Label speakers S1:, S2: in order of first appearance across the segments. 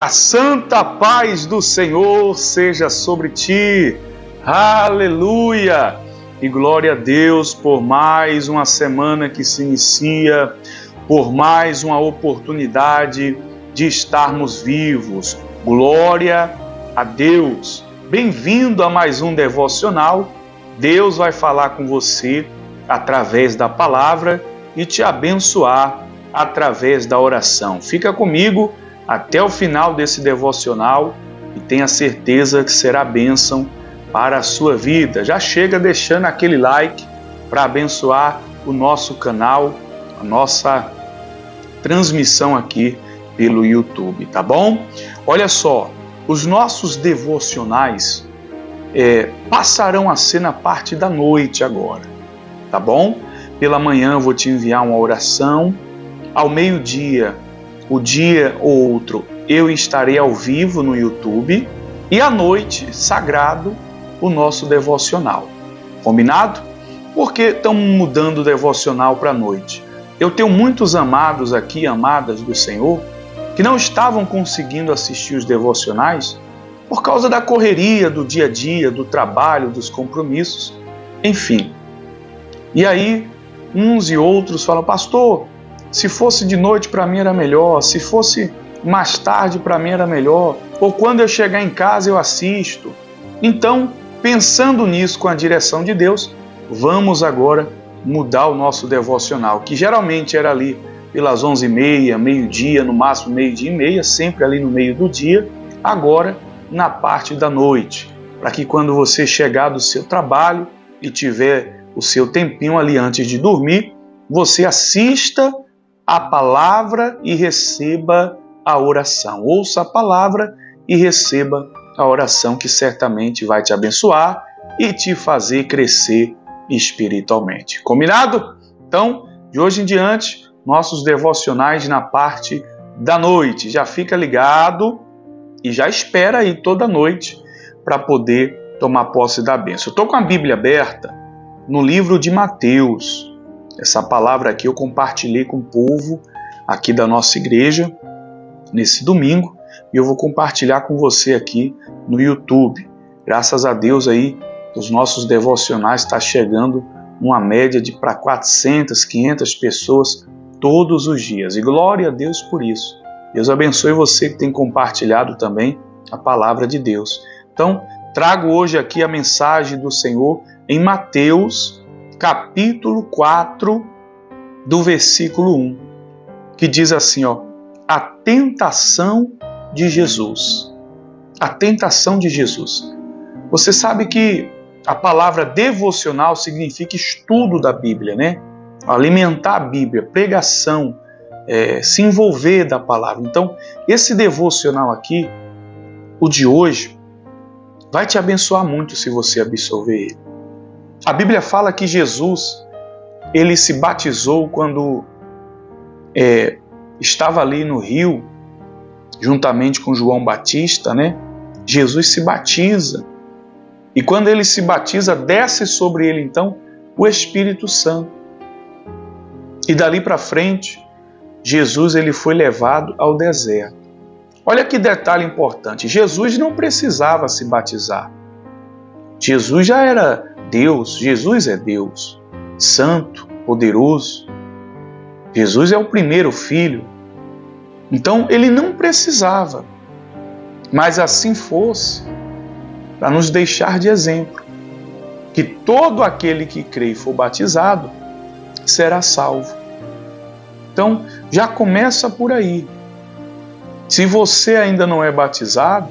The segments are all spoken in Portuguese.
S1: A santa paz do Senhor seja sobre ti. Aleluia! E glória a Deus por mais uma semana que se inicia, por mais uma oportunidade de estarmos vivos. Glória a Deus! Bem-vindo a mais um devocional. Deus vai falar com você através da palavra e te abençoar através da oração. Fica comigo até o final desse devocional e tenha certeza que será bênção para a sua vida. Já chega deixando aquele like para abençoar o nosso canal, a nossa transmissão aqui pelo YouTube, tá bom? Olha só, os nossos devocionais passarão a ser na parte da noite agora, tá bom? Pela manhã eu vou te enviar uma oração, ao meio-dia, o dia ou outro, eu estarei ao vivo no YouTube e à noite, sagrado, o nosso devocional. Combinado? Porque estamos mudando o devocional para a noite. Eu tenho muitos amados aqui, amadas do Senhor, que não estavam conseguindo assistir os devocionais por causa da correria do dia a dia, do trabalho, dos compromissos, enfim. E aí, uns e outros falam, pastor, se fosse de noite para mim era melhor, se fosse mais tarde para mim era melhor, ou quando eu chegar em casa eu assisto. Então, pensando nisso com a direção de Deus, vamos agora mudar o nosso devocional, que geralmente era ali pelas 11h30, meio-dia, no máximo meio-dia e meia, sempre ali no meio do dia, agora na parte da noite, para que quando você chegar do seu trabalho e tiver o seu tempinho ali antes de dormir, você assista a palavra e receba a oração. Ouça a palavra e receba a oração que certamente vai te abençoar e te fazer crescer espiritualmente. Combinado? Então, de hoje em diante, nossos devocionais na parte da noite. Já fica ligado e já espera aí toda noite para poder tomar posse da bênção. Eu estou com a Bíblia aberta no livro de Mateus. Essa palavra aqui eu compartilhei com o povo aqui da nossa igreja nesse domingo e eu vou compartilhar com você aqui no YouTube. Graças a Deus aí, os nossos devocionais estão chegando uma média de para 400, 500 pessoas todos os dias. E glória a Deus por isso. Deus abençoe você que tem compartilhado também a palavra de Deus. Então, trago hoje aqui a mensagem do Senhor em Mateus, capítulo 4, do versículo 1, que diz assim, a tentação de Jesus. A tentação de Jesus. Você sabe que a palavra devocional significa estudo da Bíblia, né? Alimentar a Bíblia, pregação, se envolver da palavra. Então, esse devocional aqui, o de hoje, vai te abençoar muito se você absorver ele. A Bíblia fala que Jesus, ele se batizou quando estava ali no rio, juntamente com João Batista, né? Jesus se batiza. E quando ele se batiza, desce sobre ele, então, o Espírito Santo. E dali para frente, Jesus ele foi levado ao deserto. Olha que detalhe importante. Jesus não precisava se batizar. Jesus já era Deus, Jesus é Deus, santo, poderoso. Jesus é o primeiro filho. Então, ele não precisava. Mas assim fosse, para nos deixar de exemplo, que todo aquele que crê e for batizado será salvo. Então, já começa por aí. Se você ainda não é batizado,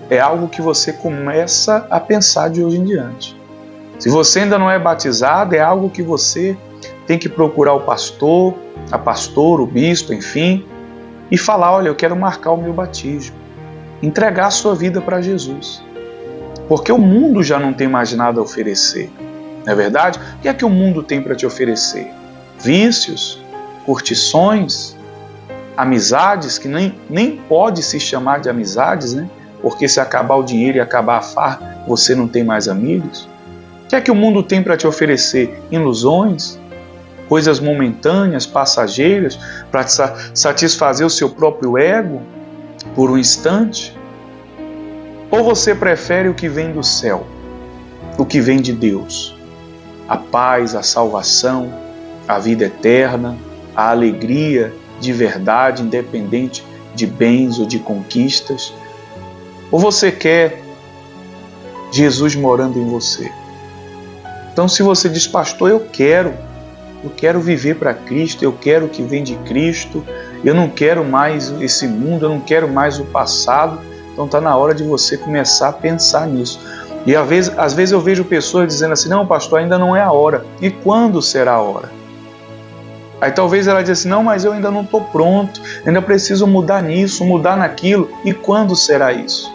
S1: é algo que você começa a pensar de hoje em diante. Se você ainda não é batizado, é algo que você tem que procurar o pastor, a pastora, o bispo, enfim, e falar, olha, eu quero marcar o meu batismo. Entregar a sua vida para Jesus. Porque o mundo já não tem mais nada a oferecer. Não é verdade? O que é que o mundo tem para te oferecer? Vícios, curtições, amizades, que nem pode se chamar de amizades, né? Porque se acabar o dinheiro e acabar a farra, você não tem mais amigos. O que é que o mundo tem para te oferecer? Ilusões, coisas momentâneas, passageiras, para satisfazer o seu próprio ego, por um instante? Ou você prefere o que vem do céu, o que vem de Deus? A paz, a salvação, a vida eterna, a alegria de verdade, independente de bens ou de conquistas? Ou você quer Jesus morando em você? Então, se você diz, pastor, eu quero viver para Cristo, eu quero o que vem de Cristo, eu não quero mais esse mundo, eu não quero mais o passado, então está na hora de você começar a pensar nisso. E às vezes eu vejo pessoas dizendo assim, não, pastor, ainda não é a hora. E quando será a hora? Aí talvez ela diz assim, não, mas eu ainda não estou pronto, ainda preciso mudar nisso, mudar naquilo. E quando será isso?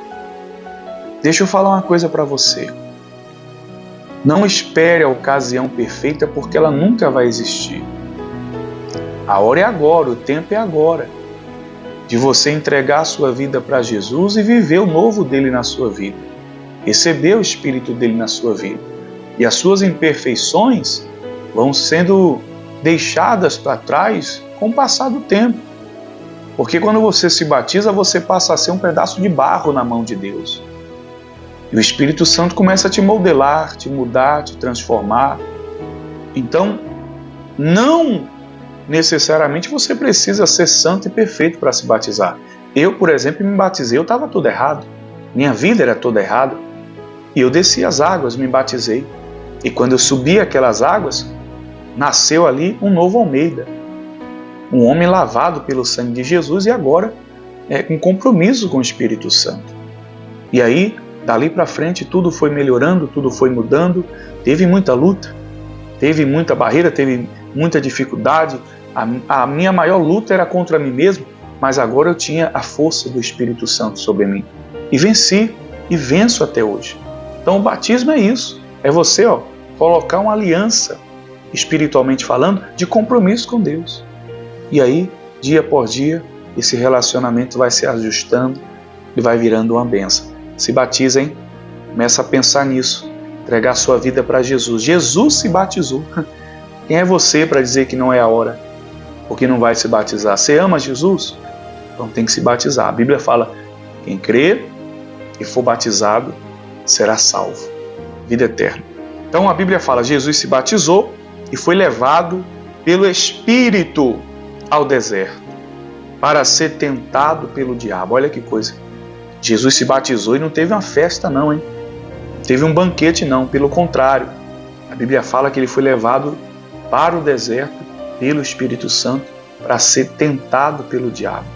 S1: Deixa eu falar uma coisa para você. Não espere a ocasião perfeita, porque ela nunca vai existir. A hora é agora, o tempo é agora. De você entregar a sua vida para Jesus e viver o novo dele na sua vida. Receber o Espírito dele na sua vida. E as suas imperfeições vão sendo deixadas para trás com o passar do tempo. Porque quando você se batiza, você passa a ser um pedaço de barro na mão de Deus. E o Espírito Santo começa a te modelar, te mudar, te transformar. Então, não necessariamente você precisa ser santo e perfeito para se batizar. Eu, por exemplo, me batizei, eu estava tudo errado. Minha vida era toda errada. E eu desci as águas, me batizei. E quando eu subi aquelas águas, nasceu ali um novo Almeida. Um homem lavado pelo sangue de Jesus e agora com compromisso com o Espírito Santo. E aí, dali para frente, tudo foi melhorando, tudo foi mudando. Teve muita luta, teve muita barreira, teve muita dificuldade. A minha maior luta era contra mim mesmo, mas agora eu tinha a força do Espírito Santo sobre mim. E venci, e venço até hoje. Então o batismo é isso, é você colocar uma aliança, espiritualmente falando, de compromisso com Deus. E aí, dia por dia, esse relacionamento vai se ajustando e vai virando uma bênção. Se batiza, hein? Começa a pensar nisso, entregar a sua vida para Jesus. Jesus se batizou. Quem é você para dizer que não é a hora? Ou que não vai se batizar? Você ama Jesus? Então tem que se batizar. A Bíblia fala, quem crer e for batizado será salvo. Vida eterna. Então a Bíblia fala, Jesus se batizou e foi levado pelo Espírito ao deserto para ser tentado pelo diabo. Olha que coisa. Jesus se batizou e não teve uma festa não, hein? Não teve um banquete não, pelo contrário. A Bíblia fala que ele foi levado para o deserto pelo Espírito Santo para ser tentado pelo diabo.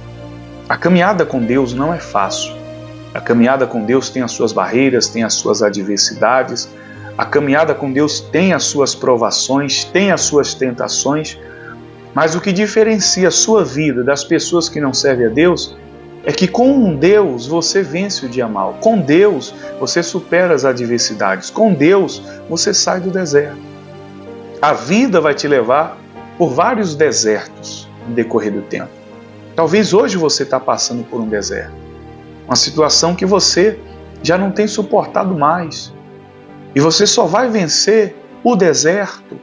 S1: A caminhada com Deus não é fácil. A caminhada com Deus tem as suas barreiras, tem as suas adversidades. A caminhada com Deus tem as suas provações, tem as suas tentações. Mas o que diferencia a sua vida das pessoas que não servem a Deus é que com Deus você vence o dia mal. Com Deus você supera as adversidades. Com Deus você sai do deserto. A vida vai te levar por vários desertos no decorrer do tempo. Talvez hoje você está passando por um deserto. Uma situação que você já não tem suportado mais. E você só vai vencer o deserto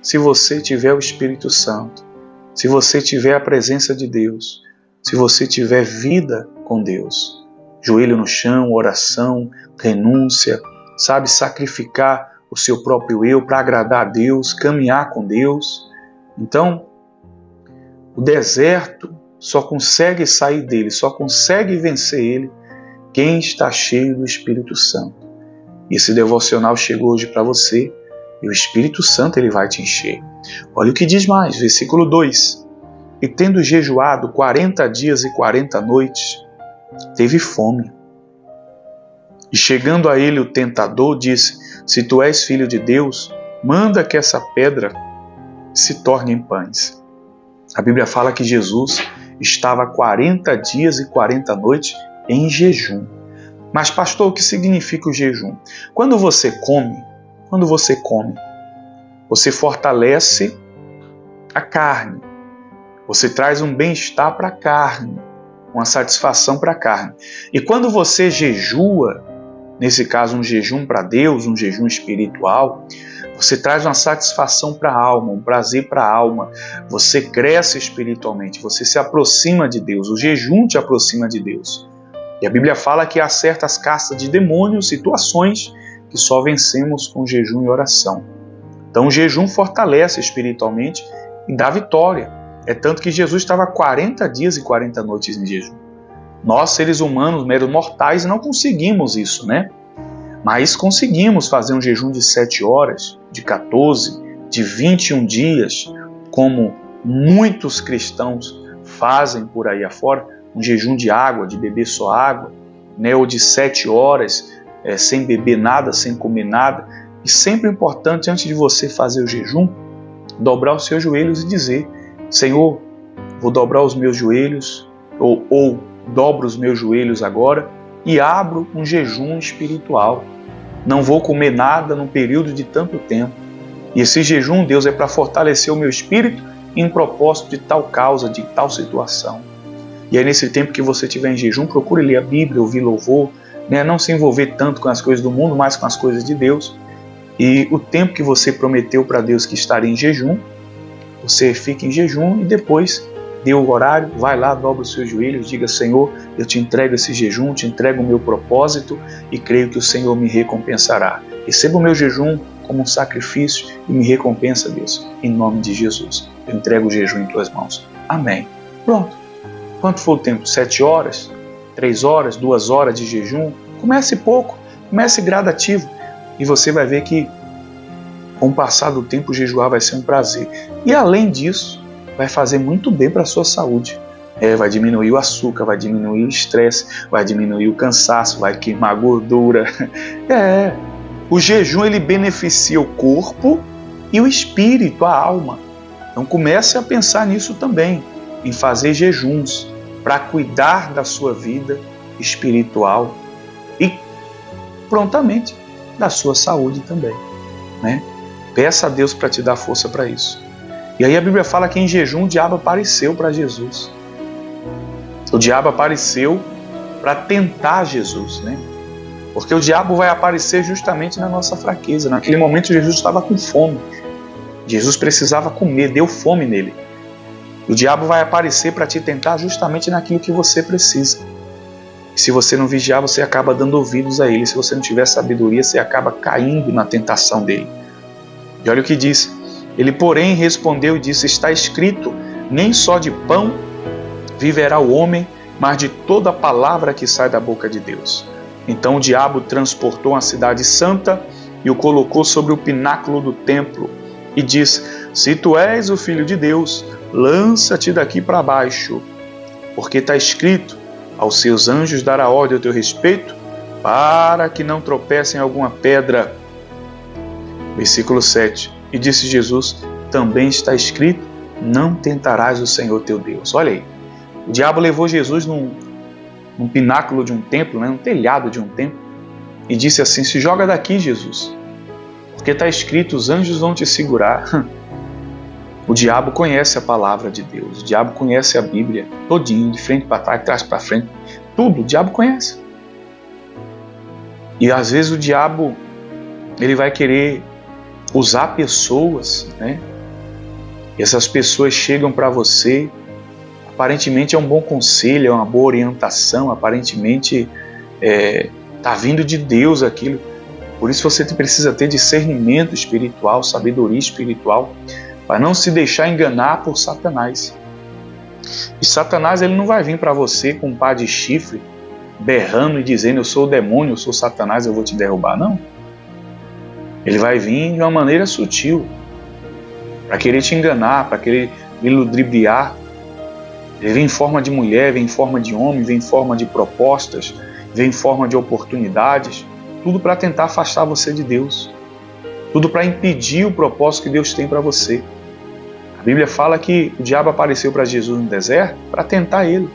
S1: se você tiver o Espírito Santo, se você tiver a presença de Deus, se você tiver vida com Deus. Joelho no chão, oração, renúncia, sabe, sacrificar o seu próprio eu para agradar a Deus, caminhar com Deus. Então, o deserto só consegue sair dele, só consegue vencer ele quem está cheio do Espírito Santo. E esse devocional chegou hoje para você e o Espírito Santo ele vai te encher. Olha o que diz mais, versículo 2. E tendo jejuado 40 dias e 40 noites, teve fome. E chegando a ele o tentador, disse, se tu és filho de Deus, manda que essa pedra se torne em pães. A Bíblia fala que Jesus estava 40 dias e 40 noites em jejum. Mas pastor, o que significa o jejum? Quando você come, você fortalece a carne. Você traz um bem-estar para a carne, uma satisfação para a carne. E quando você jejua, nesse caso um jejum para Deus, um jejum espiritual, Você traz uma satisfação para a alma, um prazer para a alma. Você cresce espiritualmente, você se aproxima de Deus. O jejum te aproxima de Deus. E a Bíblia fala que há certas castas de demônios, situações que só vencemos com jejum e oração. Então o jejum fortalece espiritualmente e dá vitória. É tanto que Jesus estava 40 dias e 40 noites em jejum. Nós, seres humanos, meros mortais, não conseguimos isso, né? Mas conseguimos fazer um jejum de 7 horas, de 14, de 21 dias, como muitos cristãos fazem por aí afora, um jejum de água, de beber só água, né? Ou de 7 horas, sem beber nada, sem comer nada. E sempre é importante, antes de você fazer o jejum, dobrar os seus joelhos e dizer: Senhor, vou dobrar os meus joelhos, ou dobro os meus joelhos agora e abro um jejum espiritual. Não vou comer nada num período de tanto tempo. E esse jejum, Deus, é para fortalecer o meu espírito em propósito de tal causa, de tal situação. E aí, nesse tempo que você estiver em jejum, procure ler a Bíblia, ouvir louvor, né? Não se envolver tanto com as coisas do mundo, mas com as coisas de Deus. E o tempo que você prometeu para Deus que estaria em jejum, você fica em jejum e depois dê o horário, vai lá, dobra os seus joelhos, diga: Senhor, eu te entrego esse jejum, te entrego o meu propósito e creio que o Senhor me recompensará. Receba o meu jejum como um sacrifício e me recompensa, Deus, em nome de Jesus. Eu entrego o jejum em tuas mãos. Amém. Pronto. Quanto for o tempo? 7 horas? 3 horas? 2 horas de jejum? Comece pouco, comece gradativo e você vai ver que com o passar do tempo jejuar vai ser um prazer. E além disso, vai fazer muito bem para a sua saúde. Vai diminuir o açúcar, vai diminuir o estresse, vai diminuir o cansaço, vai queimar gordura. O jejum ele beneficia o corpo e o espírito, a alma. Então comece a pensar nisso também, em fazer jejuns para cuidar da sua vida espiritual e prontamente da sua saúde também, né? Peça a Deus para te dar força para isso. E aí a Bíblia fala que em jejum o diabo apareceu para Jesus. O diabo apareceu para tentar Jesus, né? Porque o diabo vai aparecer justamente na nossa fraqueza. Naquele momento Jesus estava com fome. Jesus precisava comer, deu fome nele. O diabo vai aparecer para te tentar justamente naquilo que você precisa. E se você não vigiar, você acaba dando ouvidos a ele. Se você não tiver sabedoria, você acaba caindo na tentação dele. E olha o que diz. Ele, porém, respondeu e disse: está escrito, nem só de pão viverá o homem, mas de toda palavra que sai da boca de Deus. Então o diabo transportou a cidade santa e o colocou sobre o pináculo do templo e disse: se tu és o Filho de Deus, lança-te daqui para baixo, porque está escrito, aos seus anjos dará ordem ao teu respeito, para que não tropecem em alguma pedra. Versículo 7. E disse Jesus: também está escrito, não tentarás o Senhor teu Deus. Olha aí, o diabo levou Jesus num pináculo de um templo, né, num telhado de um templo, e disse assim: se joga daqui, Jesus, porque está escrito, os anjos vão te segurar. O diabo conhece a palavra de Deus, o diabo conhece a Bíblia todinho, de frente para trás, de trás para frente, tudo o diabo conhece. E às vezes o diabo ele vai querer usar pessoas, né? E essas pessoas chegam para você, aparentemente é um bom conselho, é uma boa orientação, aparentemente está vindo de Deus aquilo. Por isso você precisa ter discernimento espiritual, sabedoria espiritual, para não se deixar enganar por Satanás. E Satanás ele não vai vir para você com um par de chifre, berrando e dizendo: eu sou o demônio, eu sou Satanás, eu vou te derrubar. Não. Ele vai vir de uma maneira sutil, para querer te enganar, para querer lhe ludibriar. Ele vem em forma de mulher, vem em forma de homem, vem em forma de propostas, vem em forma de oportunidades, tudo para tentar afastar você de Deus, tudo para impedir o propósito que Deus tem para você. A Bíblia fala que o diabo apareceu para Jesus no deserto para tentar ele,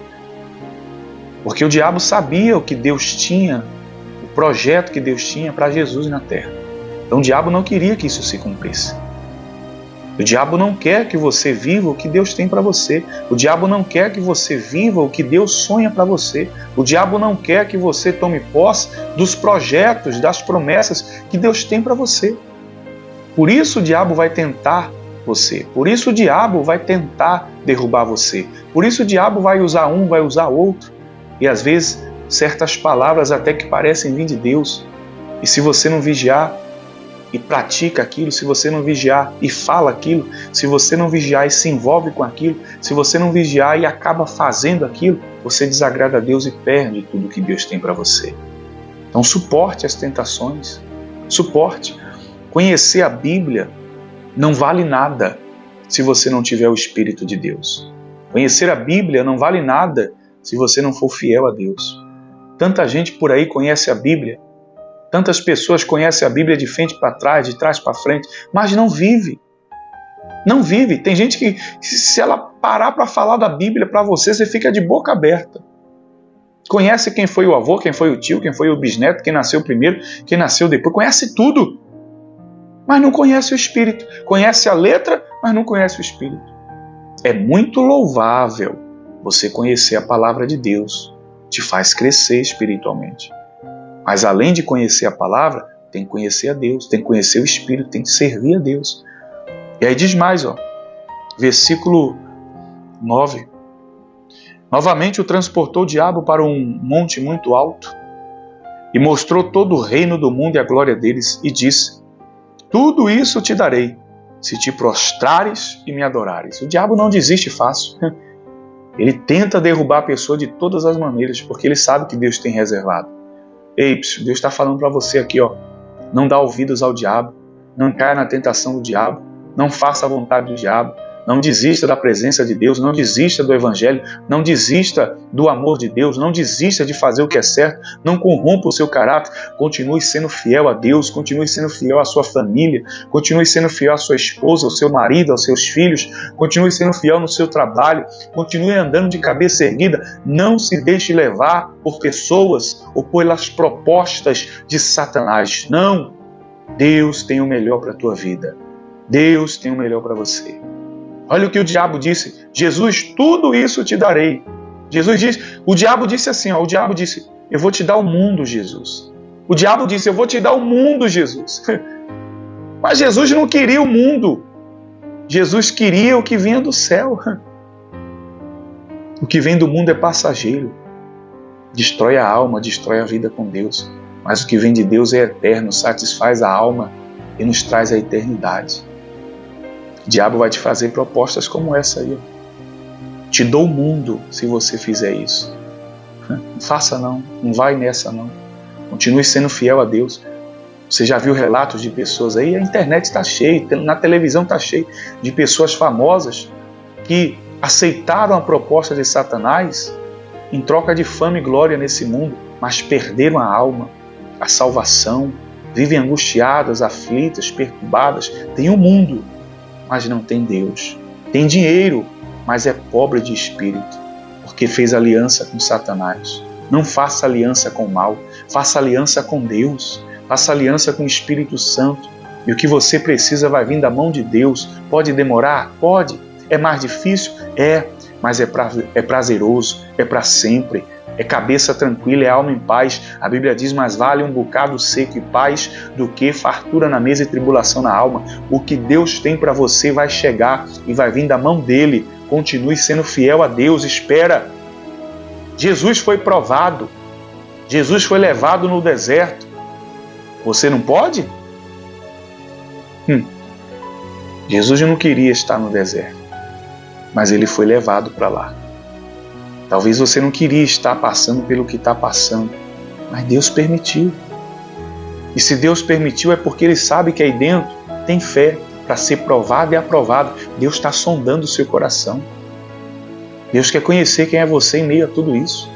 S1: porque o diabo sabia o que Deus tinha, o projeto que Deus tinha para Jesus na terra. Então o diabo não queria que isso se cumprisse. O diabo não quer que você viva o que Deus tem para você. O diabo não quer que você viva o que Deus sonha para você. O diabo não quer que você tome posse dos projetos, das promessas que Deus tem para você. Por isso o diabo vai tentar você. Por isso o diabo vai tentar derrubar você. Por isso o diabo vai usar um, vai usar outro. E às vezes certas palavras até que parecem vir de Deus. E se você não vigiar e pratica aquilo, se você não vigiar e fala aquilo, se você não vigiar e se envolve com aquilo, se você não vigiar e acaba fazendo aquilo, você desagrada a Deus e perde tudo que Deus tem para você. Então suporte as tentações, suporte. Conhecer a Bíblia não vale nada se você não tiver o Espírito de Deus. Conhecer a Bíblia não vale nada se você não for fiel a Deus. Tanta gente por aí conhece a Bíblia, tantas pessoas conhecem a Bíblia de frente para trás, de trás para frente, mas não vive. Não vive. Tem gente que, se ela parar para falar da Bíblia para você, você fica de boca aberta. Conhece quem foi o avô, quem foi o tio, quem foi o bisneto, quem nasceu primeiro, quem nasceu depois, conhece tudo. Mas não conhece o Espírito. Conhece a letra, mas não conhece o Espírito. É muito louvável você conhecer a palavra de Deus. Te faz crescer espiritualmente. Mas além de conhecer a palavra, tem que conhecer a Deus, tem que conhecer o Espírito, tem que servir a Deus. E aí diz mais, versículo 9. Novamente o transportou o diabo para um monte muito alto e mostrou todo o reino do mundo e a glória deles e disse: tudo isso te darei, se te prostrares e me adorares. O diabo não desiste fácil. Ele tenta derrubar a pessoa de todas as maneiras, porque ele sabe que Deus tem reservado. Ei, Deus está falando para você aqui, não dá ouvidos ao diabo, não caia na tentação do diabo, não faça a vontade do diabo, não desista da presença de Deus, não desista do Evangelho, não desista do amor de Deus, não desista de fazer o que é certo, não corrompa o seu caráter, continue sendo fiel a Deus, continue sendo fiel à sua família, continue sendo fiel à sua esposa, ao seu marido, aos seus filhos, continue sendo fiel no seu trabalho, continue andando de cabeça erguida, não se deixe levar por pessoas ou pelas propostas de Satanás. Não! Deus tem o melhor para a tua vida. Deus tem o melhor para você. Olha o que o diabo disse: Jesus, tudo isso te darei. O diabo disse assim, o diabo disse: eu vou te dar o mundo, Jesus. O diabo disse: eu vou te dar o mundo, Jesus. Mas Jesus não queria o mundo. Jesus queria o que vinha do céu. O que vem do mundo é passageiro. Destrói a alma, destrói a vida com Deus. Mas o que vem de Deus é eterno, satisfaz a alma e nos traz a eternidade. O diabo vai te fazer propostas como essa aí. Te dou o mundo se você fizer isso. Não faça não vai nessa não. Continue sendo fiel a Deus. Você já viu relatos de pessoas aí? A internet está cheia, na televisão está cheia de pessoas famosas que aceitaram a proposta de Satanás em troca de fama e glória nesse mundo, mas perderam a alma, a salvação, vivem angustiadas, aflitas, perturbadas. Tem o mundo, mas não tem Deus. Tem dinheiro, mas é pobre de espírito, porque fez aliança com Satanás. Não faça aliança com o mal, faça aliança com Deus, faça aliança com o Espírito Santo. E o que você precisa vai vir da mão de Deus. Pode demorar? Pode. É mais difícil? É, mas é prazeroso, é para sempre. É cabeça tranquila, é alma em paz. A Bíblia diz: mais vale um bocado seco e paz do que fartura na mesa e tribulação na alma. O que Deus tem para você vai chegar e vai vir da mão dele. Continue sendo fiel a Deus, espera. Jesus foi provado. Jesus foi levado no deserto. Você não pode? Jesus não queria estar no deserto, mas ele foi levado para lá. Talvez você não queria estar passando pelo que está passando, mas Deus permitiu. E se Deus permitiu é porque Ele sabe que aí dentro tem fé para ser provado e aprovado. Deus está sondando o seu coração. Deus quer conhecer quem é você em meio a tudo isso.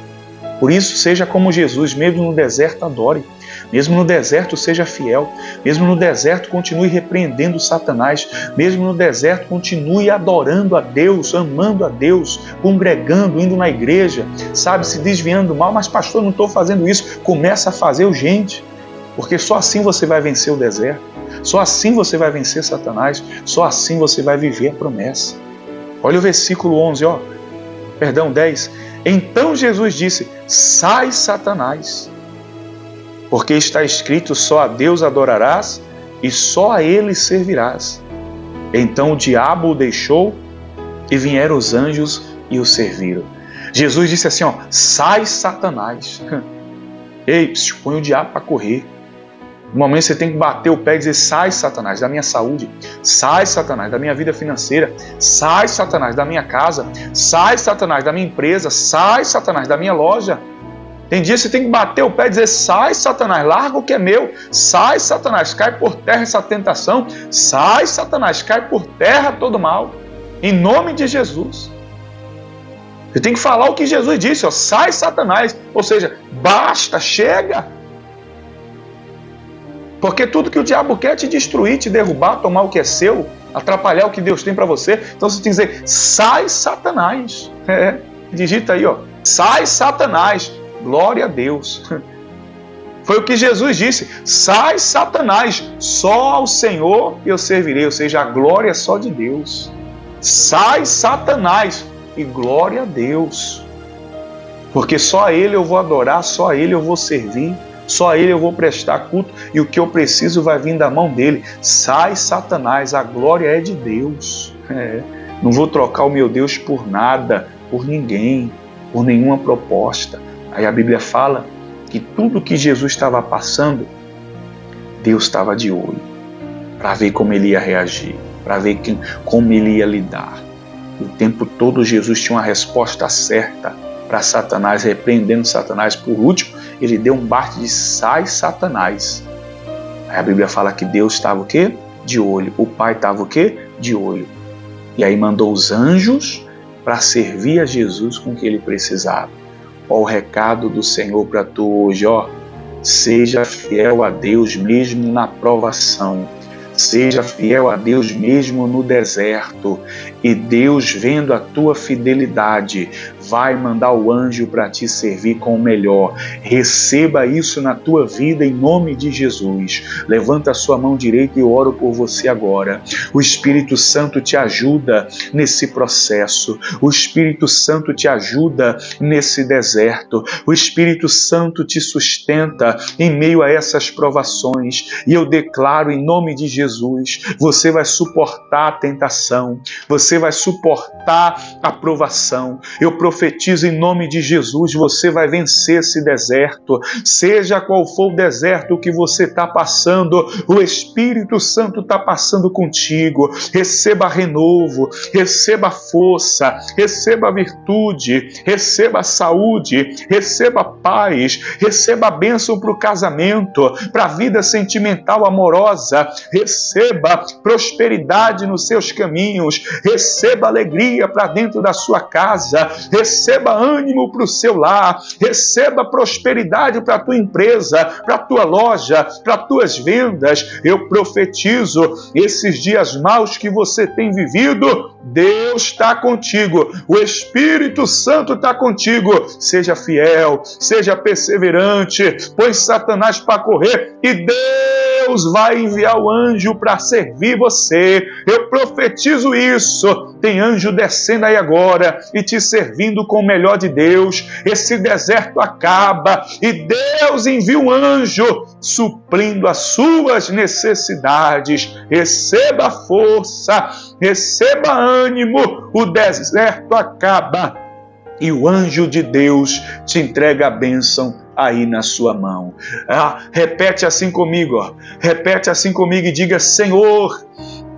S1: Por isso, seja como Jesus, mesmo no deserto adore. Mesmo no deserto seja fiel. Mesmo no deserto continue repreendendo Satanás. Mesmo no deserto continue adorando a Deus, amando a Deus, congregando, indo na igreja, sabe, se desviando do mal. Mas pastor, não estou fazendo isso. Começa a fazer urgente, porque só assim você vai vencer o deserto. Só assim você vai vencer Satanás. Só assim você vai viver a promessa. Olha o versículo 11, 10. Então Jesus disse: sai, Satanás, porque está escrito: só a Deus adorarás e só a ele servirás. Então o diabo o deixou e vieram os anjos e o serviram. Jesus disse assim, sai, Satanás. Ei, põe o diabo para correr. No momento você tem que bater o pé e dizer, sai, Satanás, da minha saúde. Sai, Satanás, da minha vida financeira. Sai, Satanás, da minha casa. Sai, Satanás, da minha empresa. Sai, Satanás, da minha loja. Tem dia que você tem que bater o pé e dizer, sai, Satanás, larga o que é meu. Sai, Satanás, cai por terra essa tentação. Sai, Satanás, cai por terra todo mal. Em nome de Jesus. Você tem que falar o que Jesus disse, sai, Satanás. Ou seja, basta, chega. Porque tudo que o diabo quer é te destruir, te derrubar, tomar o que é seu, atrapalhar o que Deus tem para você. Então você tem que dizer, sai, Satanás. Digita aí, sai, Satanás. Glória a Deus. Foi o que Jesus disse, sai, Satanás, só ao Senhor eu servirei. Ou seja, a glória é só de Deus. Sai, Satanás, e glória a Deus. Porque só a Ele eu vou adorar, só a Ele eu vou servir. Só a Ele eu vou prestar culto e o que eu preciso vai vir da mão dEle. Sai, Satanás, a glória é de Deus. Não vou trocar o meu Deus por nada, por ninguém, por nenhuma proposta. Aí a Bíblia fala que tudo que Jesus estava passando, Deus estava de olho, para ver como Ele ia reagir, para ver como Ele ia lidar. O tempo todo Jesus tinha uma resposta certa para Satanás, repreendendo Satanás. Por último, ele deu um bate de sai, Satanás. Aí a Bíblia fala que Deus estava o quê? De olho. O Pai estava o quê? De olho. E aí mandou os anjos para servir a Jesus com o que ele precisava. O recado do Senhor para tu hoje, seja fiel a Deus mesmo na provação. Seja fiel a Deus mesmo no deserto, e Deus, vendo a tua fidelidade, vai mandar o anjo para te servir com o melhor. Receba isso na tua vida em nome de Jesus. Levanta a sua mão direita e eu oro por você agora. O Espírito Santo te ajuda nesse processo. O Espírito Santo te ajuda nesse deserto. O Espírito Santo te sustenta em meio a essas provações. E eu declaro em nome de Jesus, você vai suportar a tentação, você vai suportar a provação. Eu profetizo em nome de Jesus, você vai vencer esse deserto. Seja qual for o deserto que você está passando, o Espírito Santo está passando contigo. Receba renovo, receba força, receba virtude, receba saúde, receba paz, receba bênção para o casamento, para a vida sentimental amorosa. Receba prosperidade nos seus caminhos, receba alegria para dentro da sua casa, receba ânimo para o seu lar, receba prosperidade para a tua empresa, para a tua loja, para as tuas vendas. Eu profetizo, esses dias maus que você tem vivido, Deus está contigo, o Espírito Santo está contigo. Seja fiel, seja perseverante, põe Satanás para correr e Deus vai enviar o anjo para servir você. Eu profetizo isso. Tem anjo descendo aí agora e te servindo com o melhor de Deus. Esse deserto acaba e Deus envia um anjo suprindo as suas necessidades. Receba força, receba ânimo. O deserto acaba e o anjo de Deus te entrega a bênção aí na sua mão. Repete assim comigo, repete assim comigo e diga: Senhor,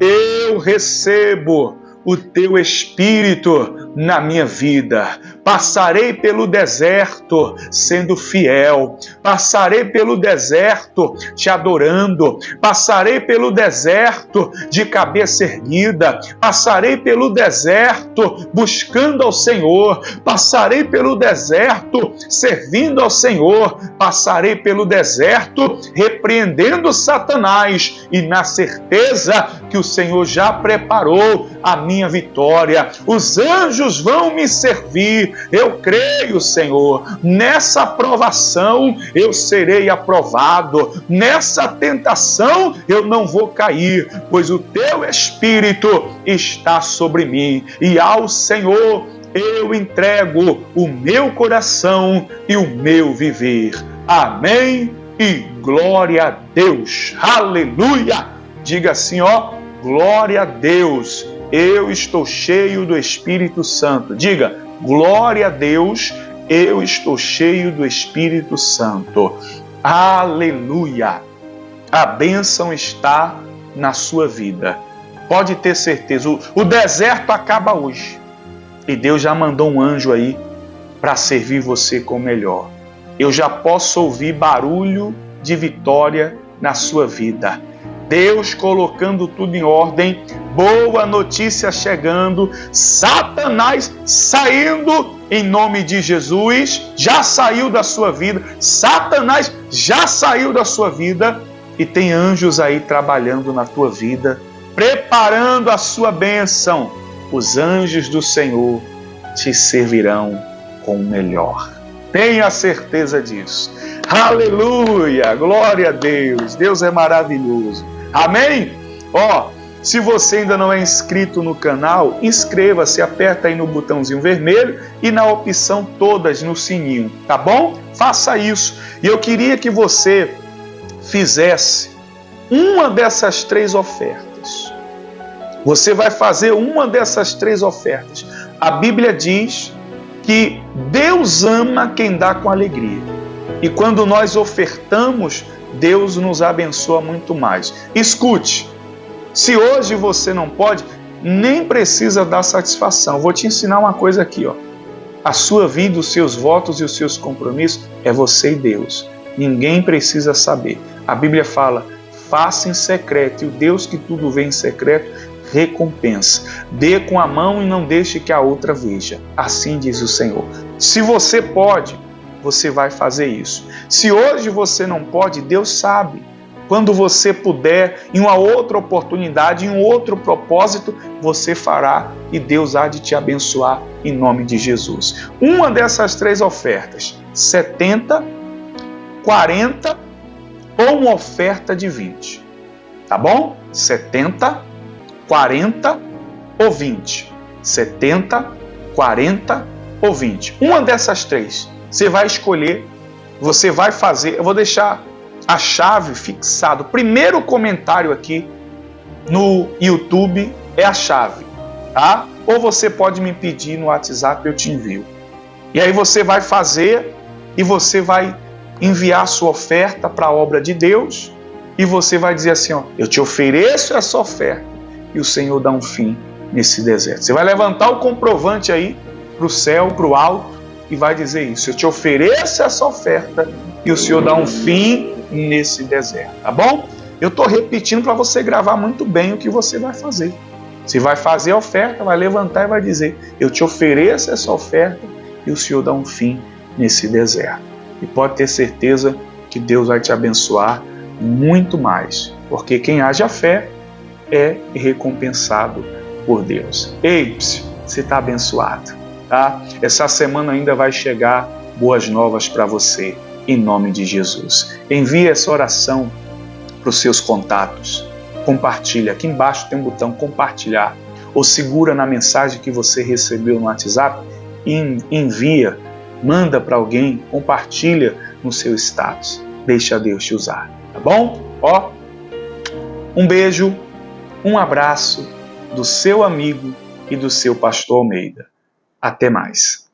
S1: eu recebo o teu Espírito na minha vida. Passarei pelo deserto sendo fiel. Passarei pelo deserto te adorando. Passarei pelo deserto de cabeça erguida. Passarei pelo deserto buscando ao Senhor. Passarei pelo deserto servindo ao Senhor. Passarei pelo deserto repreendendo Satanás e na certeza que o Senhor já preparou a minha vitória. Os anjos vão me servir. Eu creio, Senhor. Nessa provação eu serei aprovado. Nessa tentação eu não vou cair, pois o teu Espírito está sobre mim. E ao Senhor eu entrego o meu coração e o meu viver. Amém e glória a Deus. Aleluia! Diga assim, ó, glória a Deus. Eu estou cheio do Espírito Santo. Diga, glória a Deus, eu estou cheio do Espírito Santo. Aleluia! A bênção está na sua vida. Pode ter certeza, o deserto acaba hoje. E Deus já mandou um anjo aí para servir você com o melhor. Eu já posso ouvir barulho de vitória na sua vida. Deus colocando tudo em ordem, boa notícia chegando, Satanás saindo em nome de Jesus, já saiu da sua vida, Satanás já saiu da sua vida e tem anjos aí trabalhando na tua vida, preparando a sua bênção. Os anjos do Senhor te servirão com o melhor. Tenha certeza disso. Aleluia! Glória a Deus! Deus é maravilhoso. Amém? Ó, se você ainda não é inscrito no canal, inscreva-se, aperta aí no botãozinho vermelho e na opção todas no sininho, tá bom? Faça isso. E eu queria que você fizesse uma dessas 3 ofertas. Você vai fazer uma dessas 3 ofertas. A Bíblia diz que Deus ama quem dá com alegria. E quando nós ofertamos, Deus nos abençoa muito mais. Escute, se hoje você não pode, nem precisa dar satisfação. Vou te ensinar uma coisa aqui, ó. A sua vida, os seus votos e os seus compromissos é você e Deus. Ninguém precisa saber. A Bíblia fala, faça em secreto, e o Deus que tudo vê em secreto recompensa. Dê com a mão e não deixe que a outra veja. Assim diz o Senhor. Se você pode, você vai fazer isso. Se hoje você não pode, Deus sabe. Quando você puder, em uma outra oportunidade, em um outro propósito, você fará e Deus há de te abençoar em nome de Jesus. Uma dessas 3 ofertas, 70, 40 ou uma oferta de 20. Tá bom? 70, 40 ou 20. 70, 40 ou 20. Uma dessas 3. Você vai escolher, você vai fazer. Eu vou deixar a chave fixada. O primeiro comentário aqui no YouTube é a chave, tá? Ou você pode me pedir no WhatsApp, eu te envio. E aí você vai fazer e você vai enviar a sua oferta para a obra de Deus e você vai dizer assim, ó, eu te ofereço essa oferta e o Senhor dá um fim nesse deserto. Você vai levantar o comprovante aí para o céu, para o alto, e vai dizer isso. Eu te ofereço essa oferta e o Senhor dá um fim nesse deserto, tá bom? Eu estou repetindo para você gravar muito bem o que você vai fazer. Você vai fazer a oferta, vai levantar e vai dizer, eu te ofereço essa oferta e o Senhor dá um fim nesse deserto. E pode ter certeza que Deus vai te abençoar muito mais, porque quem age a fé é recompensado por Deus. Ei, você está abençoado. Tá? Essa semana ainda vai chegar boas novas para você, em nome de Jesus. Envie essa oração para os seus contatos. Compartilha. Aqui embaixo tem um botão compartilhar. Ou segura na mensagem que você recebeu no WhatsApp e envia, manda para alguém, compartilha no seu status. Deixa Deus te usar. Tá bom? Ó, um beijo, um abraço do seu amigo e do seu pastor Almeida. Até mais.